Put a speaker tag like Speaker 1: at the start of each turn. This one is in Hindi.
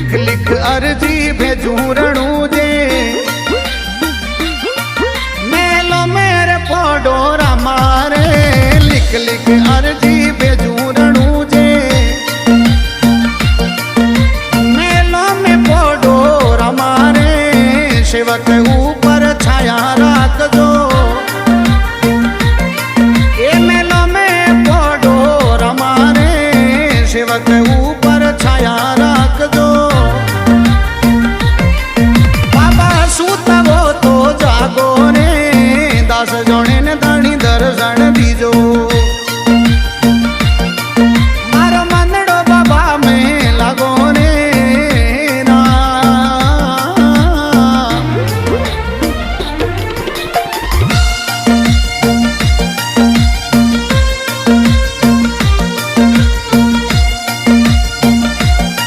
Speaker 1: लिख लिख अर्जी भेजू रणू जे मेलो मेरे फोडोरा मारे लिख लिख अर्जी भेजू रणू जे मेलो में फोडोरा मारे सेवक